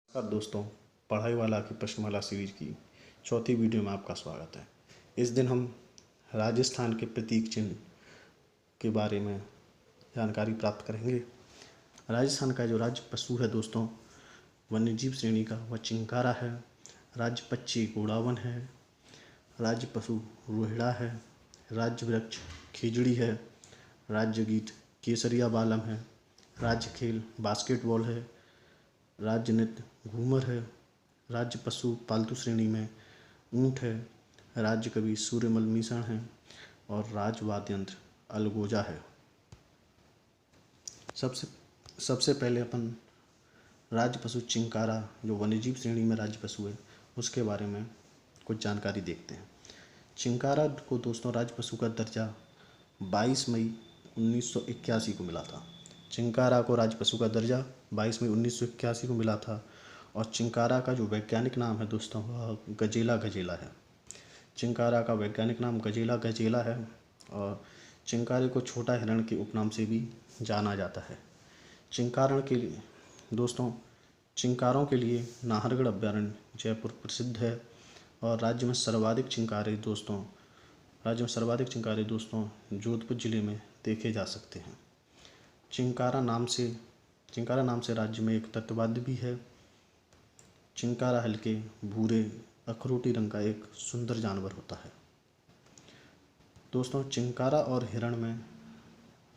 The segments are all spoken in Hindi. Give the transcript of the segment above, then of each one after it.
नमस्कार दोस्तों, पढ़ाई वाला की प्रश्नमाला सीरीज की चौथी वीडियो में आपका स्वागत है। इस दिन हम राजस्थान के प्रतीक चिन्ह के बारे में जानकारी प्राप्त करेंगे। राजस्थान का जो राज्य पशु है दोस्तों, वन्यजीव श्रेणी का वह चिंकारा है। राज्य पक्षी गोड़ावन है। राज्य पशु रोहिड़ा है। राज्य वृक्ष खिजड़ी है। राज्य गीत केसरिया बालम है। राज्य खेल बास्केटबॉल है। राज्य नृत्य घूमर है। राज्य पशु पालतू श्रेणी में ऊँट है। राज्य कवि सूर्यमल मीसण है। और राज्य वाद्य यंत्र अलगोजा है। सबसे पहले अपन राज्य पशु चिंकारा जो वन्यजीव श्रेणी में राज्य पशु है उसके बारे में कुछ जानकारी देखते हैं। चिंकारा को दोस्तों राज्य पशु का दर्जा 22 मई 1981 को मिला था। चिंकारा को राज्य पशु का दर्जा 22 मई 1981 को मिला था। और चिंकारा का जो वैज्ञानिक नाम है दोस्तों वह गजेला गजेला है। चिंकारा का वैज्ञानिक नाम गजेला गजेला है। और चिंकारे को छोटा हिरण के उपनाम से भी जाना जाता है। चिंकारण के लिए दोस्तों चिंकारों के लिए नाहरगढ़ अभ्यारण्य जयपुर प्रसिद्ध है। और राज्य में सर्वाधिक चिंकारे दोस्तों जोधपुर जिले में देखे जा सकते हैं। चिंकारा नाम से राज्य में एक तटवाद्य भी है। चिंकारा हल्के भूरे अखरोटी रंग का एक सुंदर जानवर होता है। दोस्तों चिंकारा और हिरण में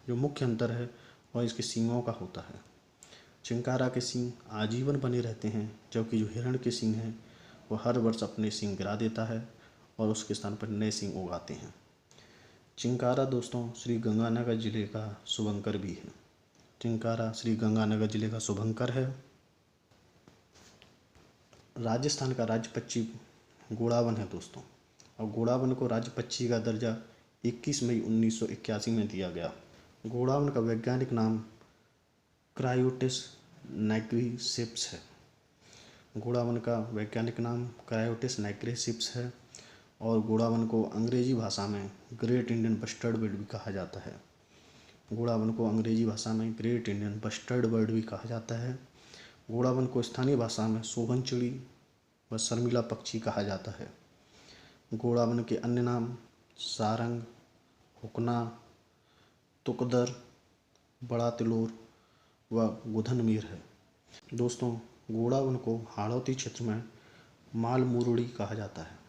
जो मुख्य अंतर है वह इसके सींगों का होता है। चिंकारा के सींग आजीवन बने रहते हैं, जबकि जो हिरण के सींग हैं वह हर वर्ष अपने सींग गिरा देता है और उसके स्थान पर नए सींग उगाते हैं। चिंकारा दोस्तों श्री गंगानगर जिले का शुभंकर भी है। चिंकारा श्री गंगानगर जिले का शुभंकर है। राजस्थान का राज्य पक्षी गोड़ावन है दोस्तों। और गोड़ावन को राज्य पक्षी का दर्जा 21 मई 1981 में दिया गया। गोड़ावन का वैज्ञानिक नाम क्रायोटिस नाइग्रिसिप्स है। गोड़ावन का वैज्ञानिक नाम क्रायोटिस नाइग्रिसिप्स है। और गोड़ावन को अंग्रेजी भाषा में ग्रेट इंडियन बस्टर्ड बर्ड भी कहा जाता है। गोड़ावन को अंग्रेजी भाषा में ग्रेट इंडियन बस्टर्ड बर्ड भी कहा जाता है। गोड़ावन को स्थानीय भाषा में सोहन चिड़ी व शर्मिला पक्षी कहा जाता है। गोड़ावन के अन्य नाम सारंग, हुकना, तुकदर, बड़ा तिलोर व गुधनमीर है। दोस्तों गोड़ावन को हाड़ौती क्षेत्र में मालमुरड़ी कहा जाता है।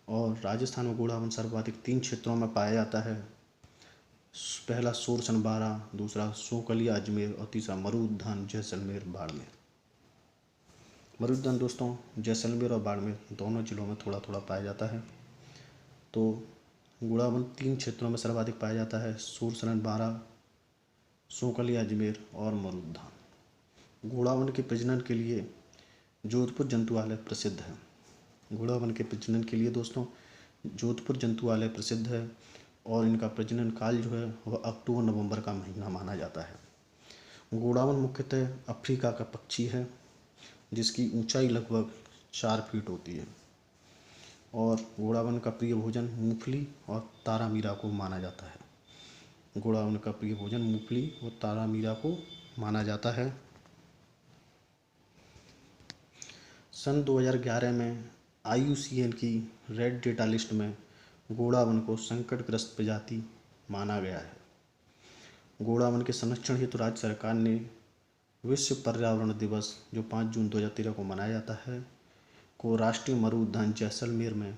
और राजस्थान में गोड़ावन सर्वाधिक 3 क्षेत्रों में पाया जाता है। पहला सूरसन बारा, दूसरा सोकलिया अजमेर और तीसरा मरूदान जैसलमेर बाड़मेर। मरूदान दोस्तों जैसलमेर और बाड़मेर दोनों जिलों में थोड़ा थोड़ा पाया जाता है। तो गोड़ावन 3 क्षेत्रों में सर्वाधिक पाया जाता है, सूरसन बारा, सोकलिया अजमेर और मरूदान। गोड़ावन के प्रजनन के लिए जोधपुर जंतुआलय प्रसिद्ध है। गोड़ावन के प्रजनन के लिए दोस्तों जोधपुर जंतुआलय प्रसिद्ध है। और इनका प्रजनन काल जो है वह अक्टूबर नवंबर का महीना माना जाता है। गोड़ावन मुख्यतः अफ्रीका का पक्षी है जिसकी ऊंचाई लगभग 4 फीट होती है। और गोड़ावन का प्रिय भोजन मूंगफली और तारा मीरा को माना जाता है। गोड़ावन का प्रिय भोजन मूंगफली और तारा मीरा को माना जाता है। सन 2011 में IUCN की रेड डेटा लिस्ट में गोड़ावन को संकटग्रस्त प्रजाति माना गया है। गोड़ावन के संरक्षण हेतु राज्य सरकार ने विश्व पर्यावरण दिवस जो 5 जून 2013 को मनाया जाता है को राष्ट्रीय मरूउद्यान जैसलमेर में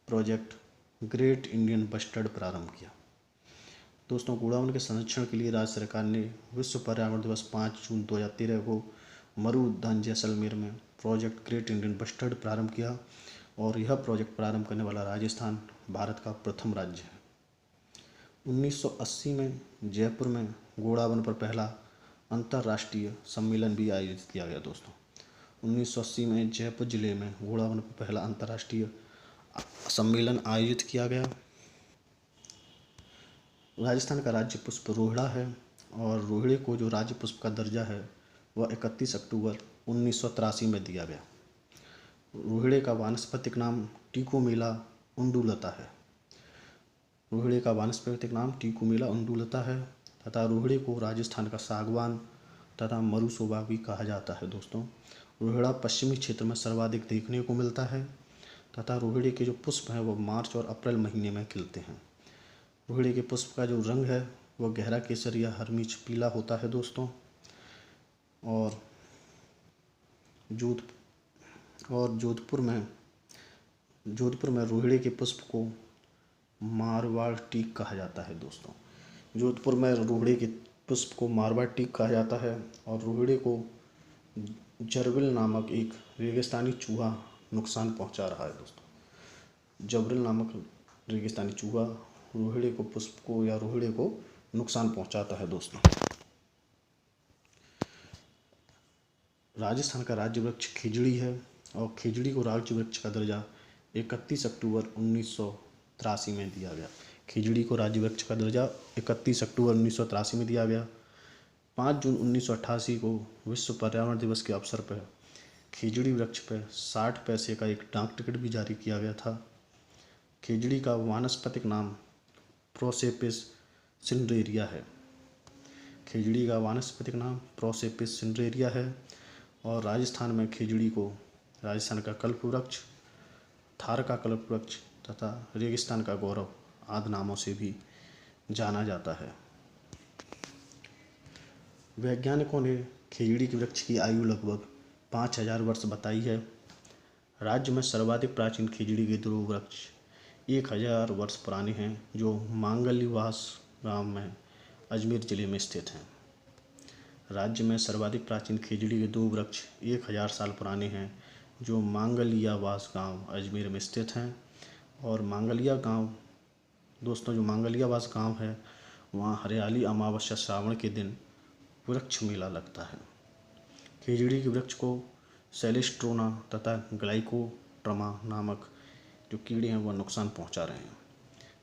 प्रोजेक्ट ग्रेट इंडियन बस्टर्ड प्रारंभ किया। दोस्तों गोड़ावन के संरक्षण के लिए राज्य सरकार ने विश्व पर्यावरण दिवस 5 जून 2013 को मरूउद्यान जैसलमेर में प्रोजेक्ट ग्रेट इंडियन बस्टर्ड प्रारंभ किया। और यह प्रोजेक्ट प्रारंभ करने वाला राजस्थान भारत का प्रथम राज्य है। 1980 में जयपुर में गोड़ावन पर पहला अंतर्राष्ट्रीय सम्मेलन भी आयोजित किया गया दोस्तों। 1980 में जयपुर जिले में गोड़ावन पर पहला अंतर्राष्ट्रीय सम्मेलन आयोजित किया गया। राजस्थान का राज्य पुष्प रोहिड़ा है। और रोहिड़े को जो राज्य पुष्प का दर्जा है वह 31 अक्टूबर 1983 में दिया गया। रोहिड़े का वानस्पतिक नाम टिकोमेला उंडुलता है। रोहिड़े का वानस्पतिक नाम टिकोमेला उंडुलता है तथा रोहिड़े को राजस्थान का सागवान तथा मरुशोभा भी कहा जाता है दोस्तों। रोहिड़ा पश्चिमी क्षेत्र में सर्वाधिक देखने को मिलता है तथा रोहिड़े के जो पुष्प हैं वो मार्च और अप्रैल महीने में खिलते हैं। रोहिड़े के पुष्प का जो रंग है वह गहरा केसर या हरमीच पीला होता है दोस्तों। और जोधपुर में रोहिड़े के पुष्प को मारवाड़ टीक कहा जाता है दोस्तों। जोधपुर में रोहिड़े के पुष्प को मारवाड़ टीक कहा जाता है और रोहिड़े को जरबिल नामक एक रेगिस्तानी चूहा नुकसान पहुंचा रहा है दोस्तों। जबरिल नामक रेगिस्तानी चूहा रोहिड़े को पुष्प को या रोहिड़े को नुकसान पहुंचाता है दोस्तों। राजस्थान का राज्य वृक्ष खिजड़ी है और खिजड़ी को राज्य वृक्ष का दर्जा 31 अक्टूबर 1983 में दिया गया। खिजड़ी को राज्य वृक्ष का दर्जा 31 अक्टूबर 1983 में दिया गया। 5 जून 1988 को विश्व पर्यावरण दिवस के अवसर पर खिजड़ी वृक्ष पर 60 पैसे का एक डाक टिकट भी जारी किया गया था। खिजड़ी का वानस्पतिक नाम प्रोसेपिस सिंड्रेरिया है। खिजड़ी का वानस्पतिक नाम प्रोसेपिस सिंड्रेरिया है और राजस्थान में खिजड़ी को राजस्थान का कल्प वृक्ष, थार का कल्प वृक्ष तथा रेगिस्तान का गौरव आदि नामों से भी जाना जाता है। वैज्ञानिकों ने खिजड़ी के वृक्ष की आयु लगभग 5000 वर्ष बताई है। राज्य में सर्वाधिक प्राचीन खिजड़ी के 2 वृक्ष 1000 वर्ष पुराने हैं जो मांगल्यवास गांव में अजमेर जिले में स्थित हैं। राज्य में सर्वाधिक प्राचीन खिजड़ी के 2 वृक्ष 1000 साल पुराने हैं जो मांगलियावास गांव अजमेर में स्थित हैं। और मांगलिया गांव दोस्तों, जो मांगलियावास गांव है वहाँ हरियाली अमावस्या श्रावण के दिन वृक्ष मेला लगता है। खिजड़ी के वृक्ष को सेलेस्ट्रोना तथा ग्लाइकोट्रमा नामक जो कीड़े हैं वह नुकसान पहुंचा रहे हैं।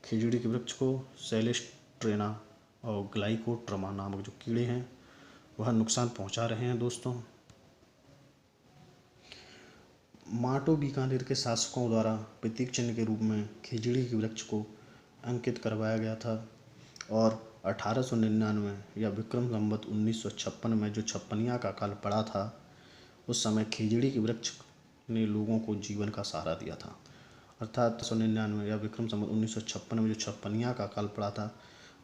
खिजड़ी के वृक्ष को सेलेस्ट्रेना और ग्लाइकोट्रमा नामक जो कीड़े हैं वह नुकसान पहुंचा रहे हैं दोस्तों। माटो बीकानेर के शासकों द्वारा प्रतीक चिन्ह के रूप में खिजड़ी के वृक्ष को अंकित करवाया गया था और 1899 या विक्रम संवत 1956 में जो छप्पनिया का काल पड़ा था उस समय खिजड़ी के वृक्ष ने लोगों को जीवन का सहारा दिया था। अर्थात 1999 या विक्रम संवत 1956 में जो छप्पनिया का काल पड़ा था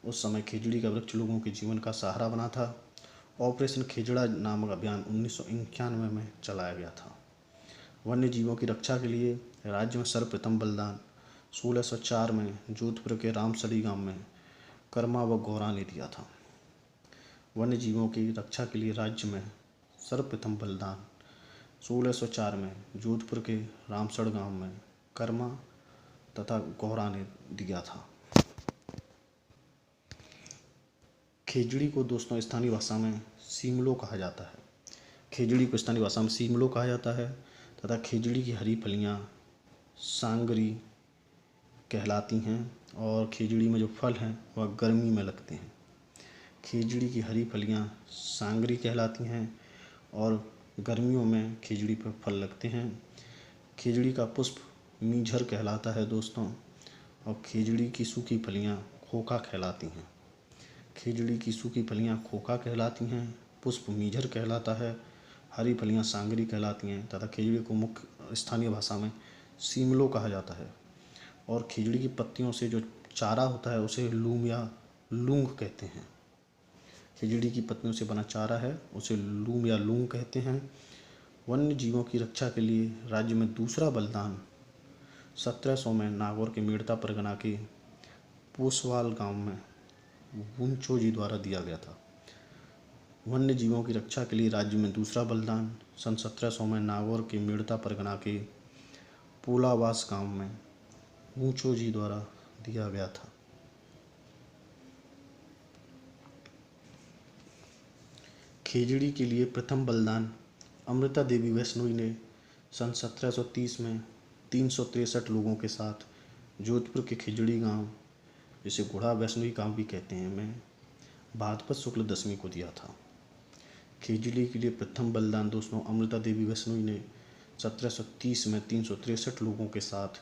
उस समय खिजड़ी का वृक्ष लोगों के जीवन का सहारा बना था। ऑपरेशन खिजड़ा नामक अभियान 1991 में चलाया गया था। वन्य जीवों की रक्षा के लिए राज्य में सर्वप्रथम बलिदान 1604 में जोधपुर के रामसड़ी गांव में कर्मा व गौरा ने दिया था। वन्य जीवों की रक्षा के लिए राज्य में सर्वप्रथम बलिदान 1604 में जोधपुर के रामसड़ गांव में कर्मा तथा गौरा ने दिया था। खिजड़ी को दोस्तों स्थानीय भाषा में सीमलो कहा जाता है। खिजड़ी को स्थानीय भाषा में सीमलो कहा जाता है तथा खिजड़ी की हरी फलियां सांगरी कहलाती हैं और खिजड़ी में जो फल हैं वह गर्मी में लगते हैं। खिजड़ी की हरी फलियां सांगरी कहलाती हैं और गर्मियों में खिजड़ी पर फल लगते हैं। खिजड़ी का पुष्प मीझर कहलाता है दोस्तों और खिजड़ी की सूखी फलियां खोखा कहलाती हैं। खिजड़ी की सूखी फलियां खोखा कहलाती हैं, पुष्प मीझर कहलाता है, हरी फलियां सांगरी कहलाती हैं तथा खिजड़ी को मुख्य स्थानीय भाषा में सीमलो कहा जाता है। और खिजड़ी की पत्तियों से जो चारा होता है उसे लूम या लूंग कहते हैं। खिजड़ी की पत्तियों से बना चारा है उसे लूम या लूंग कहते हैं। वन्य जीवों की रक्षा के लिए राज्य में दूसरा बलिदान 1700 में नागौर के मेड़ता परगना के पोसवाल गांव में वुंचो जी द्वारा दिया गया था। वन्य जीवों की रक्षा के लिए राज्य में दूसरा बलिदान सन 1700 में नागौर के मेड़ता परगना के पोलावास गांव में वुंचो जी द्वारा दिया गया था। खिजड़ी के लिए प्रथम बलिदान अमृता देवी वैष्णोई ने सन 1730 में 363 लोगों के साथ जोधपुर के खिजड़ी गांव, जिसे गुढ़ा वैष्णोई गांव भी कहते हैं, में भाद्रपद शुक्ल दशमी को दिया था। खिजड़ी के लिए प्रथम बलिदान दोस्तों अमृता देवी वैष्णोई ने 1730 में 363 लोगों के साथ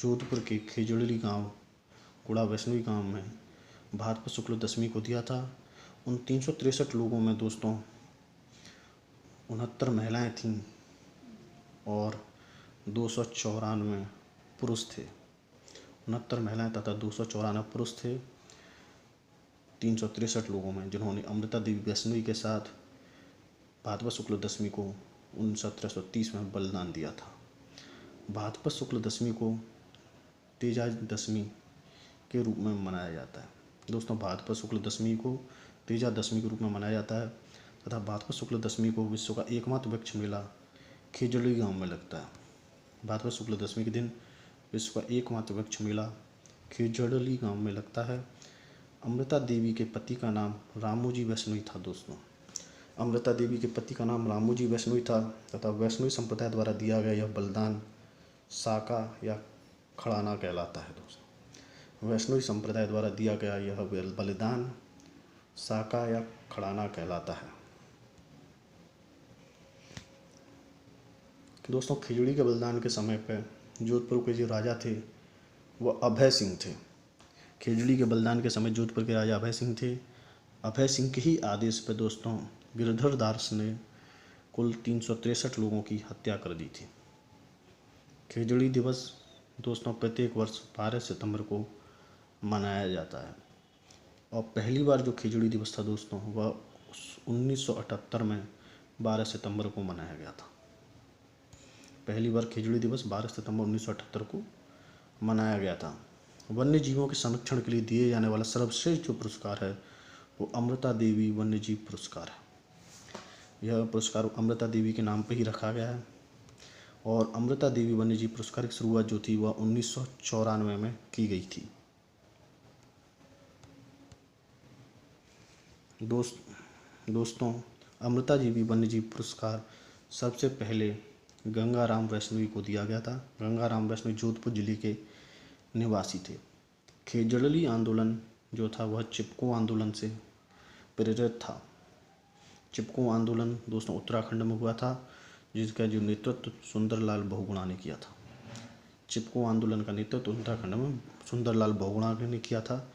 जोधपुर के खिजड़ी गांव गुढ़ा वैष्णोई गांव में भाद्रपद शुक्ल दशमी को दिया था। उन 363 लोगों में दोस्तों 69 महिलाएं थीं और 294 पुरुष थे। 69 महिलाएं तथा 294 पुरुष थे 363 लोगों में, जिन्होंने अमृता देवी वैष्णवी के साथ भाद्रपद शुक्ल दशमी को 1730 में बलिदान दिया था। भाद्रपद शुक्ल दशमी को तेजा दशमी के रूप में मनाया जाता है। दोस्तों, भाद्रपद शुक्ल दशमी को तेजा दशमी के रूप में मनाया जाता है तथा भाद्रपद शुक्ल दशमी को विश्व का एकमात्र वृक्ष मेला खेजड़ी गांव में लगता है। भाद्रपद शुक्ल दशमी के दिन विश्व का एकमात्र वृक्ष मेला खेजड़ी गांव में लगता है। अमृता देवी के पति का नाम रामोजी वैष्णवी था। दोस्तों, अमृता देवी के पति का नाम रामोजी वैष्णवी था तथा वैष्णवी संप्रदाय द्वारा दिया गया यह बलिदान साका या खड़ाना कहलाता है। दोस्तों, वैष्णवी संप्रदाय द्वारा दिया गया यह बलिदान साका या खड़ाना कहलाता है। दोस्तों, खिचड़ी के बलिदान के समय पर जोधपुर के जो राजा थे वह अभय सिंह थे। खिचड़ी के बलिदान के समय जोधपुर के राजा अभय सिंह थे। अभय सिंह के ही आदेश पर दोस्तों गिरधर दास ने कुल 363 लोगों की हत्या कर दी थी। खिचड़ी दिवस दोस्तों प्रत्येक वर्ष 12 सितंबर को मनाया जाता है और पहली बार जो खिचड़ी दिवस था दोस्तों वह 1978 में 12 सितंबर को मनाया गया था। पहली बार खिचड़ी दिवस 12 सितंबर 1978 को मनाया गया था। वन्य जीवों के संरक्षण के लिए दिए जाने वाला सर्वश्रेष्ठ जो पुरस्कार है वो अमृता देवी वन्य जीव पुरस्कार है। यह पुरस्कार अमृता देवी के नाम पर ही रखा गया है और अमृता देवी वन्य जीव पुरस्कार की शुरुआत जो थी वह 1994 में की गई थी। दोस्तों, अमृता देवी वन्य जीव पुरस्कार सबसे पहले गंगाराम वैष्णवी को दिया गया था। गंगाराम वैष्णवी जोधपुर जिले के निवासी थे। खेजड़ी आंदोलन जो था वह चिपको आंदोलन से प्रेरित था। चिपको आंदोलन दोस्तों उत्तराखंड में हुआ था, जिसका जो नेतृत्व सुंदरलाल बहुगुणा ने किया था। चिपको आंदोलन का नेतृत्व उत्तराखंड में सुंदरलाल बहुगुणा ने किया था।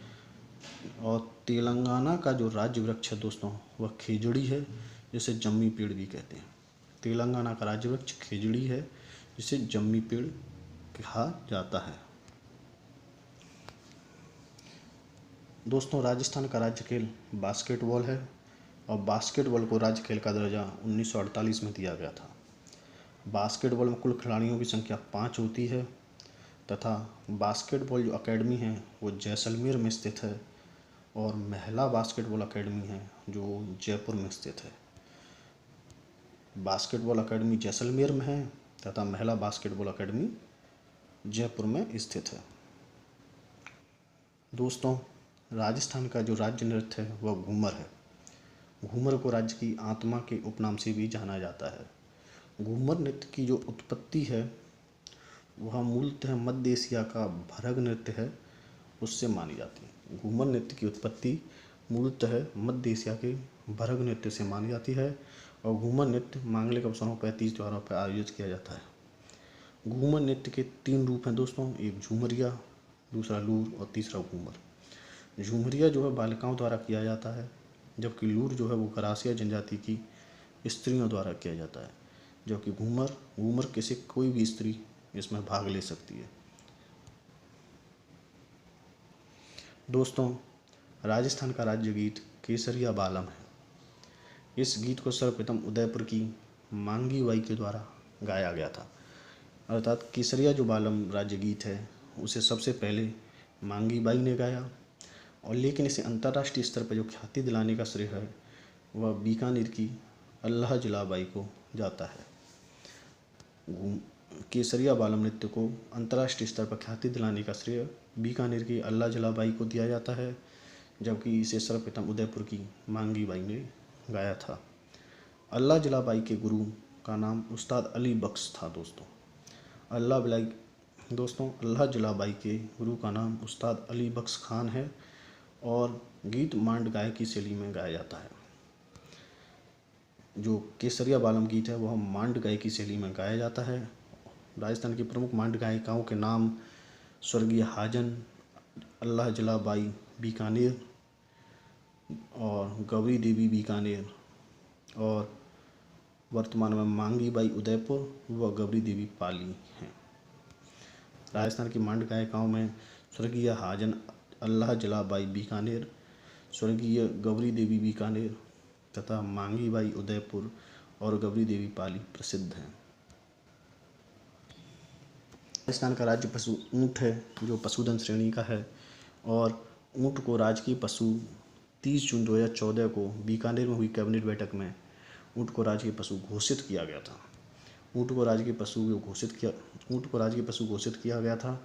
और तेलंगाना का जो राज्य वृक्ष है दोस्तों वह खेजड़ी है, जिसे जम्मी पेड़ भी कहते हैं। तेलंगाना का राज्य वृक्ष खेजड़ी है, जिसे जम्मी पेड़ कहा जाता है। दोस्तों, राजस्थान का राज्य खेल बास्केटबॉल है और बास्केटबॉल को राज्य खेल का दर्जा 1948 में दिया गया था। बास्केटबॉल में कुल खिलाड़ियों की संख्या 5 होती है तथा बास्केटबॉल जो अकेडमी है वो जैसलमेर में स्थित है और महिला बास्केटबॉल अकेडमी है जो जयपुर में स्थित है। बास्केटबॉल अकेडमी जैसलमेर में है तथा महिला बास्केटबॉल अकेडमी जयपुर में स्थित है। दोस्तों, राजस्थान का जो राज्य नृत्य है वह घूमर है। घूमर को राज्य की आत्मा के उपनाम से भी जाना जाता है। घूमर नृत्य की जो उत्पत्ति है वह मूलतः मध्य एशिया का भरग नृत्य है उससे मानी जाती है। घूमर नृत्य की उत्पत्ति मूलतः मध्य एशिया के भरग नृत्य से मानी जाती है और घूमर नृत्य मांगलिक अवसरों पर तीज त्योहारों पर आयोजित किया जाता है। घूमर नृत्य के 3 रूप हैं दोस्तों, एक झूमरिया, दूसरा लूर और तीसरा घूमर। झूमरिया जो है बालिकाओं द्वारा किया जाता है, जबकि लूर जो है वो गरासिया जनजाति की स्त्रियों द्वारा किया जाता है, जबकि घूमर किसी कोई भी स्त्री इसमें भाग ले सकती है। दोस्तों, राजस्थान का राज्य गीत केसरिया बालम है। इस गीत को सर्वप्रथम उदयपुर की मांगी बाई के द्वारा गाया गया था। अर्थात केसरिया जो बालम राज्य गीत है उसे सबसे पहले मांगी बाई ने गाया और लेकिन इसे अंतर्राष्ट्रीय स्तर पर जो ख्याति दिलाने का श्रेय है वह बीकानेर की अल्लाह जलाबाई को जाता है। केसरिया बालम नृत्य को अंतर्राष्ट्रीय स्तर पर ख्याति दिलाने का श्रेय बीकानेर की अल्लाह जलाबाई को दिया जाता है, जबकि इसे सर्वप्रथम उदयपुर की मांगी बाई ने गाया था। अल्लाह जलाबाई के गुरु का नाम उस्ताद अली बख्श था। दोस्तों अल्लाह जलाबाई के गुरु का नाम उस्ताद अली बख्श खान है और गीत मांड गायकी शैली में गाया जाता है। जो केसरिया बालम गीत है वह मांड गायकी शैली में गाया जाता है। राजस्थान की प्रमुख मांड गायिकाओं के नाम स्वर्गीय हाजन, अल्लाह जलाबाई बीकानेर और गौरी देवी बीकानेर और वर्तमान में मांगी बाई उदयपुर व गौरी देवी पाली हैं। राजस्थान की मांड गायिकाओं में स्वर्गीय हाजन अल्लाह जला बाई बीकानेर, स्वर्गीय गौरी देवी बीकानेर तथा मांगी बाई उदयपुर और गौरी देवी पाली प्रसिद्ध हैं। राजस्थान का राज्य पशु ऊँट है, जो पशुधन श्रेणी का है, और ऊँट को राजकीय पशु 30 जून 2014 को बीकानेर में हुई कैबिनेट बैठक में ऊँट को राजकीय पशु घोषित किया गया था। ऊँट को राजकीय पशु घोषित किया गया था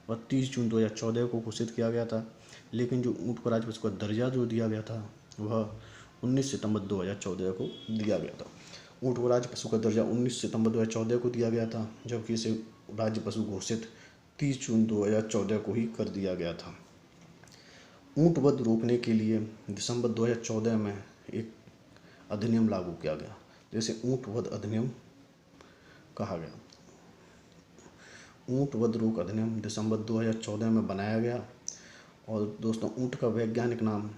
और 30 जून 2014 को घोषित किया गया था, लेकिन जो ऊँट को राज्य पशु का दर्जा जो दिया गया था वह 19 सितंबर 2014 को दिया गया था। ऊँट को राज्य पशु का दर्जा 19 सितंबर 2014 को दिया गया था, जबकि इसे राज्य पशु घोषित 30 जून 2014 को ही कर दिया गया था। ऊँट वध रोकने के लिए दिसंबर 2014 में एक अधिनियम लागू किया गया, जिसे ऊँट वध अधिनियम कहा गया। ऊँट वध रोक अधिनियम दिसंबर 2014 में बनाया गया। और दोस्तों, ऊँट का वैज्ञानिक नाम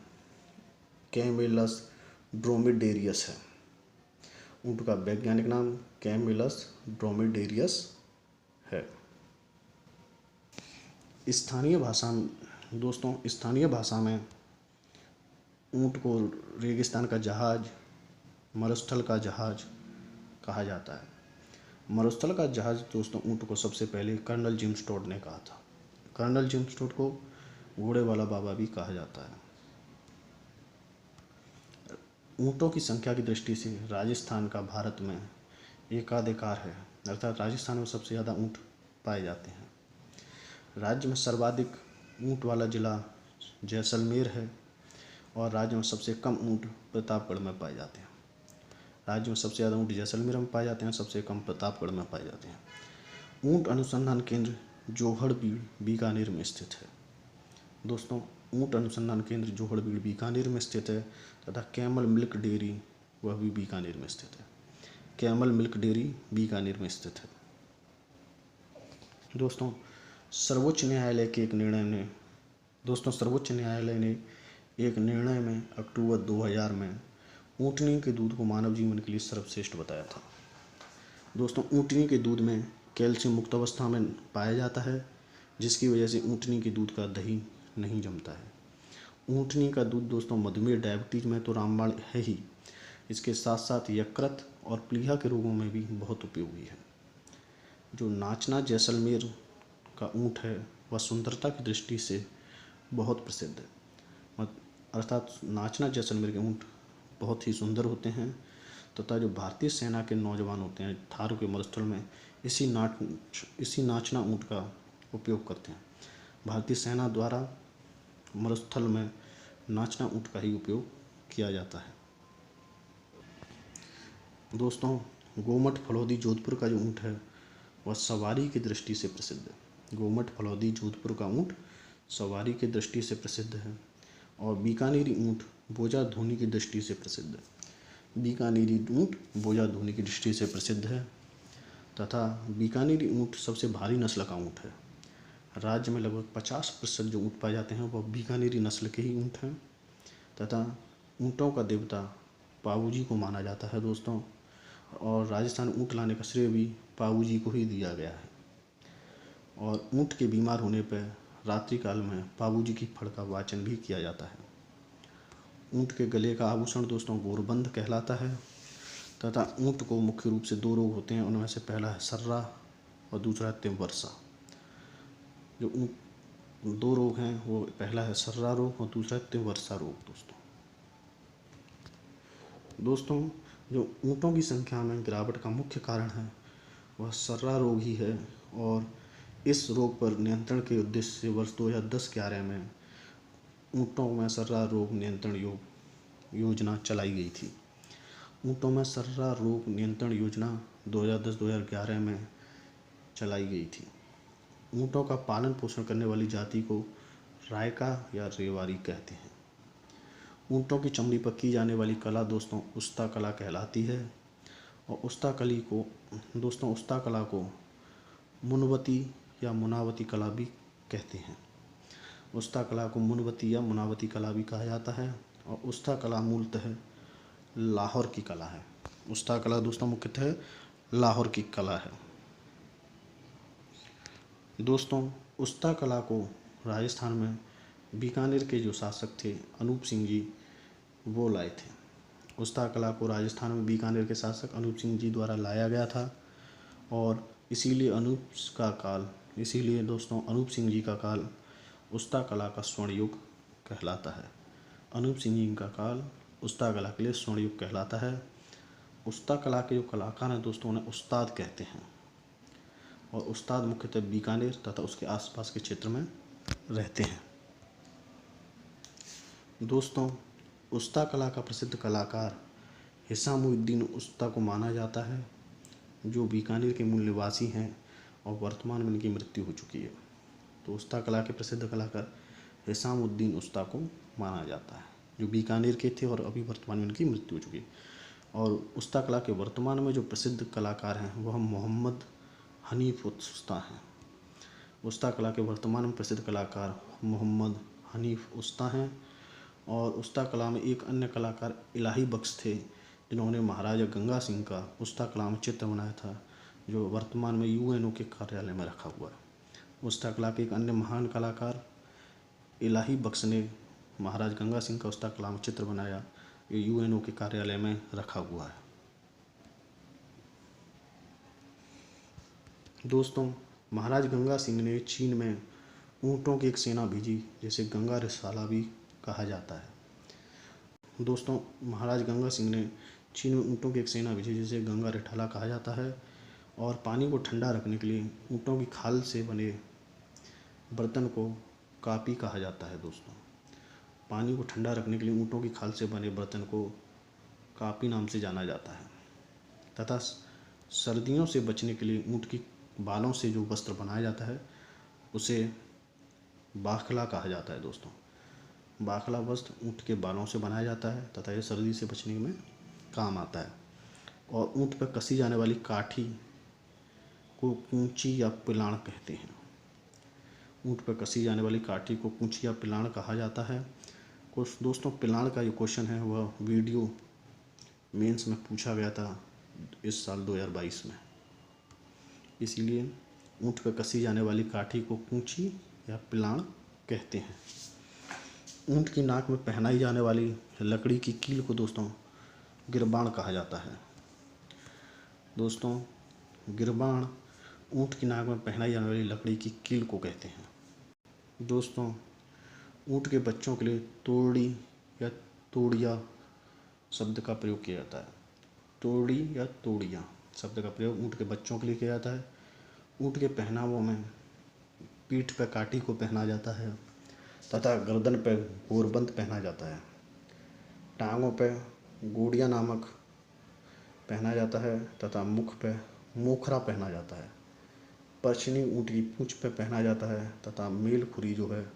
कैमेलस ड्रोमेडेरियस है। ऊँट का वैज्ञानिक नाम कैमेलस ड्रोमेडेरियस है। स्थानीय भाषा में ऊँट को रेगिस्तान का जहाज, मरुस्थल का जहाज कहा जाता है। मरुस्थल का जहाज दोस्तों ऊँट को सबसे पहले कर्नल जेम्स टोड ने कहा था। कर्नल जेम्स टोड को घोड़े वाला बाबा भी कहा जाता है। ऊँटों की संख्या की दृष्टि से राजस्थान का भारत में एकाधिकार है, अर्थात राजस्थान में सबसे ज़्यादा ऊँट पाए जाते हैं। राज्य में सर्वाधिक ऊँट वाला जिला जैसलमेर है और राज्य में सबसे कम ऊँट प्रतापगढ़ में पाए जाते हैं। राज्य में सबसे ज़्यादा ऊँट जैसलमेर में पाए जाते हैं, सबसे कम प्रतापगढ़ में पाए जाते हैं। ऊँट अनुसंधान केंद्र जोहड़बीड़ बीकानेर में स्थित है। दोस्तों, ऊँट अनुसंधान केंद्र जोहड़बीड़ बीकानेर में स्थित है तथा कैमल मिल्क डेयरी वह भी बीकानेर में स्थित है। कैमल मिल्क डेयरी बीकानेर में स्थित है। दोस्तों, सर्वोच्च न्यायालय ने एक निर्णय में अक्टूबर 2000 में ऊँटनी के दूध को मानव जीवन के लिए सर्वश्रेष्ठ बताया था। दोस्तों, ऊँटनी के दूध में कैल्शियम मुक्त अवस्था में पाया जाता है, जिसकी वजह से ऊँटनी के दूध का दही नहीं जमता है। ऊँटनी का दूध दोस्तों मधुमेह, डायबिटीज में तो रामबाण है ही, इसके साथ साथ यकृत और प्लीहा के रोगों में भी बहुत उपयोगी है। जो नाचना जैसलमेर का ऊँट है वह सुंदरता की दृष्टि से बहुत प्रसिद्ध है, अर्थात नाचना जैसलमेर के ऊँट बहुत ही सुंदर होते हैं तथा जो भारतीय सेना के नौजवान होते हैं थारू के मरुस्थल में इसी नाचना ऊँट का उपयोग करते हैं। भारतीय सेना द्वारा मरुस्थल में नाचना ऊँट का ही उपयोग किया जाता है। दोस्तों, गोमट फलौदी जोधपुर का जो ऊँट है वह सवारी की दृष्टि से प्रसिद्ध है। गोमट फलौदी जोधपुर का ऊँट सवारी की दृष्टि से प्रसिद्ध है और बीकानेरी ऊँट बोझा ढोने की दृष्टि से प्रसिद्ध है। बीकानेरी ऊँट बोझा ढोने की दृष्टि से प्रसिद्ध है तथा बीकानेरी ऊँट सबसे भारी नस्ल का ऊँट है। राज्य में लगभग 50% जो ऊँट पाए जाते हैं वह बीकानेरी नस्ल के ही ऊँट हैं तथा ऊँटों का देवता पाबूजी को माना जाता है दोस्तों, और राजस्थान ऊँट लाने का श्रेय भी पाबूजी को ही दिया गया है। और ऊँट के बीमार होने पर रात्रि काल में पाबूजी की फड़ का वाचन भी किया जाता है। ऊँट के गले का आभूषण दोस्तों गोरबंद कहलाता है तथा ऊँट को मुख्य रूप से 2 रोग होते हैं, उनमें से पहला है सर्रा और दूसरा है तिमवर्षा। जो 2 रोग हैं वो पहला है सर्रा रोग और दूसरा है तिमवर्षा रोग। दोस्तों, जो ऊँटों की संख्या में गिरावट का मुख्य कारण है वह सर्रा रोग ही है और इस रोग पर नियंत्रण के उद्देश्य से वर्ष 2010-11 में ऊँटों में सर्रा रोग नियंत्रण योजना चलाई गई थी। ऊँटों में सर्रा रोग नियंत्रण योजना 2010-2011 में चलाई गई थी। ऊँटों का पालन पोषण करने वाली जाति को रायका या रेवारी कहते हैं। ऊँटों की चमड़ी पर की जाने वाली कला दोस्तों उस्ता कला कहलाती है और उस्ता कला को मुनवती या मुनावती कला भी कहते हैं। उस्ता कला को मुनवती या मुनावती कला भी कहा जाता है और उस्ता कला मूलतः लाहौर की कला है। उस्ता कला दोस्तों मुख्यतः लाहौर की कला है। दोस्तों उस्ता कला को राजस्थान में बीकानेर के जो शासक थे अनूप सिंह जी, वो लाए थे। उस्ता कला को राजस्थान में बीकानेर के शासक अनूप सिंह जी द्वारा लाया गया था और इसीलिए दोस्तों अनूप सिंह जी का काल उस्ता कला का स्वर्ण युग कहलाता है। अनूप सिंह जी का काल उस्ता कला के लिए स्वर्ण युग कहलाता है। उस्ता कला के जो कलाकार हैं दोस्तों उन्हें उस्ताद कहते हैं और उस्ताद मुख्यतः बीकानेर तथा उसके आसपास के क्षेत्र में रहते हैं। दोस्तों उस्ता कला का प्रसिद्ध कलाकार हिसामुद्दीन उस्ता को माना जाता है, जो बीकानेर के मूल निवासी हैं और वर्तमान में इनकी मृत्यु हो चुकी है। तो उस्ता कला के प्रसिद्ध कलाकार हिसामुद्दीन उस्ता को माना जाता है, जो बीकानेर के थे और अभी वर्तमान में इनकी मृत्यु हो चुकी है। और उस्ता कला के वर्तमान में जो प्रसिद्ध कलाकार हैं वह मोहम्मद हनीफ उस्ता हैं। उस्ता कला के वर्तमान में प्रसिद्ध कलाकार मोहम्मद हनीफ उस्ता हैं। और उस्ता कला में एक अन्य कलाकार इलाही बख्श थे, जिन्होंने महाराजा गंगा सिंह का उस्ता कला में चित्र बनाया था, जो वर्तमान में UNO के कार्यालय में रखा हुआ है। उस्ता कला के एक अन्य महान कलाकार इलाही बख्श ने महाराज गंगा सिंह का उस्ता कला में चित्र बनाया, ये UNO के कार्यालय में रखा हुआ है। दोस्तों महाराज गंगा सिंह ने चीन में ऊँटों की एक सेना भेजी, जिसे गंगा रिसाला भी कहा जाता है। दोस्तों महाराज गंगा सिंह ने चीन में ऊँटों की एक सेना भेजी, जिसे गंगा रिठाला कहा जाता है। और पानी को ठंडा रखने के लिए ऊँटों की खाल से बने बर्तन को कापी कहा जाता है। दोस्तों पानी को ठंडा रखने के लिए ऊँटों की खाल से बने बर्तन को कापी नाम से जाना जाता है। तथा सर्दियों से बचने के लिए ऊँट की बालों से जो वस्त्र बनाया जाता है उसे बाखला कहा जाता है। दोस्तों बाखला वस्त्र ऊँट के बालों से बनाया जाता है तथा यह सर्दी से बचने में काम आता है। और ऊँट पर कसी जाने वाली काठी को कूंची या पिलाण कहते हैं। ऊँट पर कसी जाने वाली काठी को कूंची या पिलाण कहा जाता है। कुछ दोस्तों पिलाण का जो क्वेश्चन है वह वीडियो मेंस में पूछा गया था इस साल 2022 में। इसीलिए ऊँट पर कसी जाने वाली काठी को कूंची या पिलाण कहते हैं। ऊँट की नाक में पहनाई जाने वाली लकड़ी की कील को दोस्तों गिरबाण कहा जाता है। दोस्तों गिरबाण ऊँट की नाक में पहनाई जाने वाली लकड़ी की कील को कहते हैं। दोस्तों ऊँट के बच्चों के लिए तोड़ी या तोड़िया शब्द का प्रयोग किया जाता है। तोड़ी या तोड़िया शब्द का प्रयोग ऊँट के बच्चों के लिए किया जाता है। ऊँट के पहनावों में पीठ पर काठी को पहना जाता है तथा गर्दन पर गोरबंद पहना जाता है। टांगों पर गोड़िया नामक पहना जाता है तथा मुख पर मोखरा पहना जाता है। परछनी ऊँट की पूंछ पर पहना जाता है तथा मेल खुरी जो है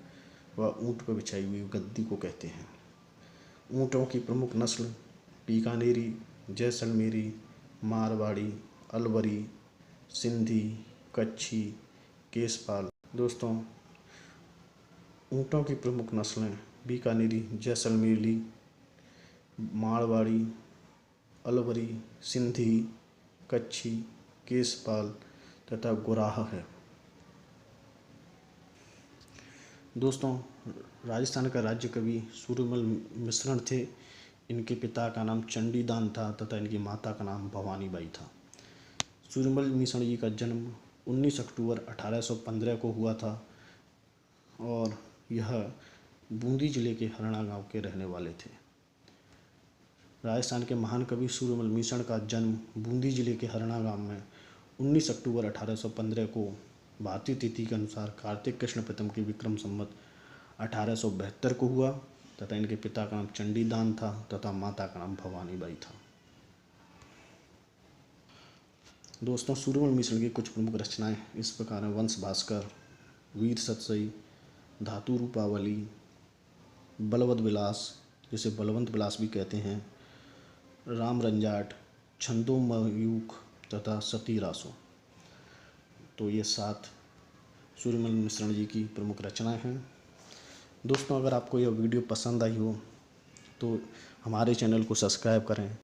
वह ऊँट पर बिछाई हुई गद्दी को कहते हैं। ऊँटों की प्रमुख नस्ल बीकानेरी, जैसलमेरी, मारवाड़ी, अलवरी, सिंधी, कच्छी, केसपाल। दोस्तों ऊँटों की प्रमुख नस्लें बीकानेरी, जैसलमेरी, मारवाड़ी, अलवरी, सिंधी, कच्छी, केसपाल तथा गुराह है। दोस्तों राजस्थान का राज्य कवि सूरमल मिश्रण थे। इनके पिता का नाम चंडीदान था तथा इनकी माता का नाम भवानीबाई था। सूरमल मिश्रण जी का जन्म 19 अक्टूबर 1815 को हुआ था और यह बूंदी जिले के हरना गांव के रहने वाले थे। राजस्थान के महान कवि सूरमल मिश्रण का जन्म बूंदी जिले के हरना गांव में 19 अक्टूबर 1815 को भारतीय तिथि के अनुसार कार्तिक कृष्ण प्रथम के विक्रम संवत 1872 को हुआ तथा इनके पिता का नाम चंडीदान था तथा माता का नाम भवानीबाई था। दोस्तों सूरमल मिश्रण की कुछ प्रमुख रचनाएं इस प्रकार हैं: वंश भास्कर, वीर सतसई, धातु रूपावली, बलवद विलास जिसे बलवंत विलास भी कहते हैं, राम रंजाट, छंदोमयूख तथा सती रासो। तो ये 7 सूरमल मिश्रण जी की प्रमुख रचनाएं हैं। दोस्तों अगर आपको यह वीडियो पसंद आई हो तो हमारे चैनल को सब्सक्राइब करें।